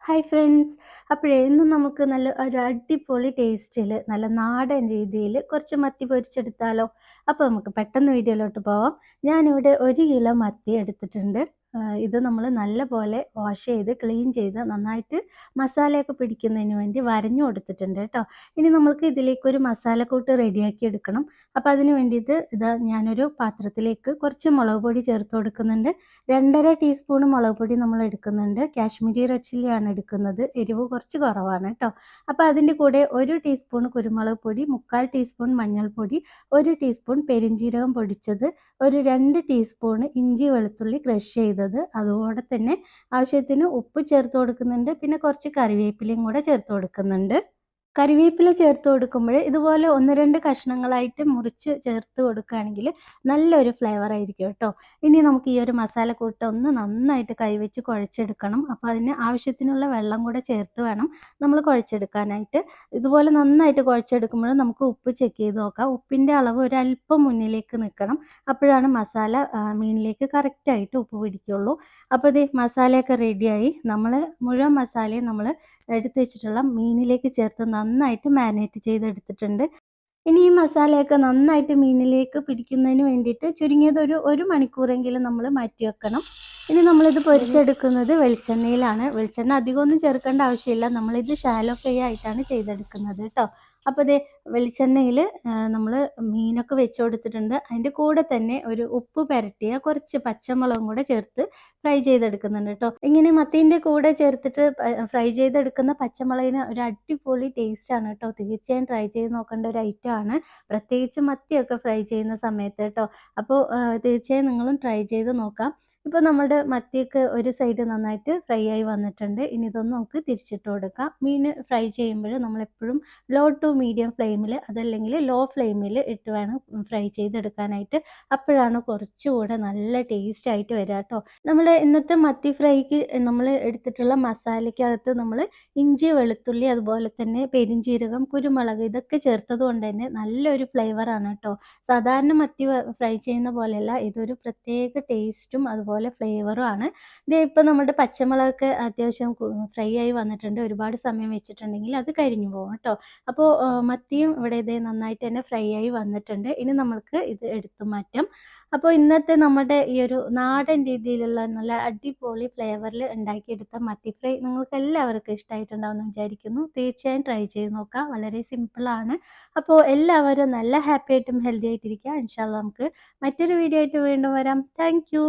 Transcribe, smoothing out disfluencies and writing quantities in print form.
Hi friends. അപ്പോഴേ ഇന്ന് നമുക്ക് നല്ല ഒരു അടിപൊളി ടേസ്റ്റിൽ നല്ല നാടൻ രീതിയിൽ കുറച്ച് മത്തി പൊരിച്ചെടുത്താലോ? അപ്പോൾ നമുക്ക് പെട്ടെന്ന് വീഡിയോയിലോട്ട് പോവാം. ഞാനിവിടെ 1 കിലോ മത്തി എടുത്തിട്ടുണ്ട്. ഇത് നമ്മൾ നല്ലപോലെ വാഷ് ചെയ്ത് ക്ലീൻ ചെയ്ത് നന്നായിട്ട് മസാലയൊക്കെ പിടിക്കുന്നതിന് വേണ്ടി വരഞ്ഞു കൊടുത്തിട്ടുണ്ട് കേട്ടോ. ഇനി നമുക്ക് ഇതിലേക്കൊരു മസാലക്കൂട്ട് റെഡിയാക്കി എടുക്കണം. അപ്പോൾ അതിന് വേണ്ടിയിട്ട് ഞാനൊരു പാത്രത്തിലേക്ക് കുറച്ച് മുളക് പൊടി ചേർത്ത് കൊടുക്കുന്നുണ്ട്. 2.5 ടീസ്പൂൺ മുളക് പൊടി നമ്മൾ എടുക്കുന്നുണ്ട്. കാശ്മീരി റെഡ് ചില്ലിയാണ് എടുക്കുന്നത്. എരിവ് കുറച്ച് കുറവാണ് കേട്ടോ. അപ്പോൾ അതിൻ്റെ കൂടെ 1 ടീസ്പൂൺ കുരുമുളക് പൊടി, 1/4 ടീസ്പൂൺ മഞ്ഞൾപ്പൊടി, 1 ടീസ്പൂൺ പെരുംജീരകം പൊടിച്ചത്, ഒരു 2 ടീസ്പൂൺ ഇഞ്ചി വെളുത്തുള്ളി ക്രഷ് ചെയ്തത്, അതുപോലെ തന്നെ ആവശ്യത്തിന് ഉപ്പ് ചേർത്ത് കൊടുക്കുന്നുണ്ട്. പിന്നെ കുറച്ച് കറിവേപ്പിലയും കൂടെ ചേർത്ത് കൊടുക്കുന്നുണ്ട്. കറിവേപ്പില ചേർത്ത് കൊടുക്കുമ്പോൾ ഇതുപോലെ 1-2 കഷ്ണങ്ങളായിട്ട് മുറിച്ച് ചേർത്ത് കൊടുക്കുകയാണെങ്കിൽ നല്ലൊരു ഫ്ലേവർ ആയിരിക്കും കേട്ടോ. ഇനി നമുക്ക് ഈ ഒരു മസാലക്കൂട്ട് ഒന്ന് നന്നായിട്ട് കൈവച്ച് കുഴച്ചെടുക്കണം. അപ്പോൾ അതിന് ആവശ്യത്തിനുള്ള വെള്ളം കൂടെ ചേർത്ത് വേണം നമ്മൾ കുഴച്ചെടുക്കാനായിട്ട്. ഇതുപോലെ നന്നായിട്ട് കുഴച്ചെടുക്കുമ്പോൾ നമുക്ക് ഉപ്പ് ചെക്ക് ചെയ്ത് നോക്കാം. ഉപ്പിൻ്റെ അളവ് ഒരല്പം മുന്നിലേക്ക് നിൽക്കണം. അപ്പോഴാണ് മസാല മീനിലേക്ക് കറക്റ്റായിട്ട് ഉപ്പ് പിടിക്കുള്ളൂ. അപ്പോൾ ഇത് മസാലയൊക്കെ റെഡിയായി. നമ്മൾ മുഴുവൻ മസാലയും നമ്മൾ എടുത്ത് വെച്ചിട്ടുള്ള മീനിലേക്ക് ചേർത്ത് നന്നായിട്ട് മാരിനേറ്റ് ചെയ്തെടുത്തിട്ടുണ്ട്. ഇനി ഈ മസാലയൊക്കെ നന്നായിട്ട് മീനിലേക്ക് പിടിക്കുന്നതിന് വേണ്ടിയിട്ട് ചുരുങ്ങിയത് ഒരു മണിക്കൂറെങ്കിലും നമ്മൾ മാറ്റി വെക്കണം. ഇനി നമ്മളിത് പൊരിച്ചെടുക്കുന്നത് വെളിച്ചെണ്ണയിലാണ്. വെളിച്ചെണ്ണ അധികമൊന്നും ചേർക്കേണ്ട ആവശ്യമില്ല. നമ്മളിത് ഷാലോ ഫ്രൈ ആയിട്ടാണ് ചെയ്തെടുക്കുന്നത് കേട്ടോ. അപ്പോൾ ദേ വെളിച്ചെണ്ണയിൽ നമ്മൾ മീനൊക്കെ വെച്ച് കൊടുത്തിട്ടുണ്ട്. അതിൻ്റെ കൂടെ തന്നെ ഒരു ഉപ്പ് പുരട്ടിയ കുറച്ച് പച്ചമുളകും കൂടെ ചേർത്ത് ഫ്രൈ ചെയ്തെടുക്കുന്നുണ്ട് കേട്ടോ. ഇങ്ങനെ മത്തീൻ്റെ കൂടെ ചേർത്തിട്ട് ഫ്രൈ ചെയ്തെടുക്കുന്ന പച്ചമുളകിന് ഒരു അടിപൊളി ടേസ്റ്റാണ് കേട്ടോ. തീർച്ചയായും ട്രൈ ചെയ്ത് നോക്കേണ്ട ഒരു ഐറ്റമാണ്, പ്രത്യേകിച്ച് മത്തിയൊക്കെ ഫ്രൈ ചെയ്യുന്ന സമയത്ത് കേട്ടോ. അപ്പോൾ തീർച്ചയായും നിങ്ങളും ട്രൈ ചെയ്ത് നോക്കാം. ഇപ്പോൾ നമ്മുടെ മത്തിയൊക്കെ ഒരു സൈഡ് നന്നായിട്ട് ഫ്രൈ ആയി വന്നിട്ടുണ്ട്. ഇനി ഇതൊന്ന് നമുക്ക് തിരിച്ചിട്ട് കൊടുക്കാം. മീൻ ഫ്രൈ ചെയ്യുമ്പോൾ നമ്മളെപ്പോഴും ലോ ടു മീഡിയം ഫ്ലെയിമിൽ, അതല്ലെങ്കിൽ ലോ ഫ്ലെയിമിൽ ഇട്ട് വേണം ഫ്രൈ ചെയ്തെടുക്കാനായിട്ട്. അപ്പോഴാണ് കുറച്ചുകൂടെ നല്ല ടേസ്റ്റ് ആയിട്ട് വരിക കേട്ടോ. നമ്മൾ ഇന്നത്തെ മത്തി ഫ്രൈക്ക് നമ്മൾ എടുത്തിട്ടുള്ള മസാലയ്ക്കകത്ത് നമ്മൾ ഇഞ്ചി വെളുത്തുള്ളി അതുപോലെ തന്നെ പെരുംജീരകം കുരുമുളക് ഇതൊക്കെ ചേർത്തത് കൊണ്ട് തന്നെ നല്ലൊരു ഫ്ലേവറാണ് കേട്ടോ. സാധാരണ മത്തി ഫ്രൈ ചെയ്യുന്ന പോലെയല്ല, ഇതൊരു പ്രത്യേക ടേസ്റ്റും അതുപോലെ ഫ്ലേവറും ആണ്. ഇത് ഇപ്പം നമ്മുടെ പച്ചമുളകൊക്കെ അത്യാവശ്യം ഫ്രൈ ആയി വന്നിട്ടുണ്ട്. ഒരുപാട് സമയം വെച്ചിട്ടുണ്ടെങ്കിൽ അത് കരിഞ്ഞു പോകും കേട്ടോ. അപ്പോൾ മത്തിയും ഇവിടെ ഇതേ നന്നായിട്ട് തന്നെ ഫ്രൈ ആയി വന്നിട്ടുണ്ട്. ഇനി നമ്മൾക്ക് ഇത് എടുത്തു മാറ്റാം. അപ്പോൾ ഇന്നത്തെ നമ്മുടെ ഈ ഒരു നാടൻ രീതിയിലുള്ള നല്ല അടിപൊളി ഫ്ലേവറിൽ ഉണ്ടാക്കിയെടുത്ത മത്തി ഫ്രൈ നിങ്ങൾക്ക് എല്ലാവർക്കും ഇഷ്ടമായിട്ടുണ്ടാവുമെന്ന് വിചാരിക്കുന്നു. തീർച്ചയായും ട്രൈ ചെയ്ത് നോക്കുക. വളരെ സിമ്പിളാണ്. അപ്പോൾ എല്ലാവരും നല്ല ഹാപ്പി ആയിട്ടും ഹെൽത്തി ആയിട്ടിരിക്കുക. ഇൻഷാ അല്ലാഹ് നമുക്ക് മറ്റൊരു വീഡിയോ ആയിട്ട് വീണ്ടും വരാം. Thank you.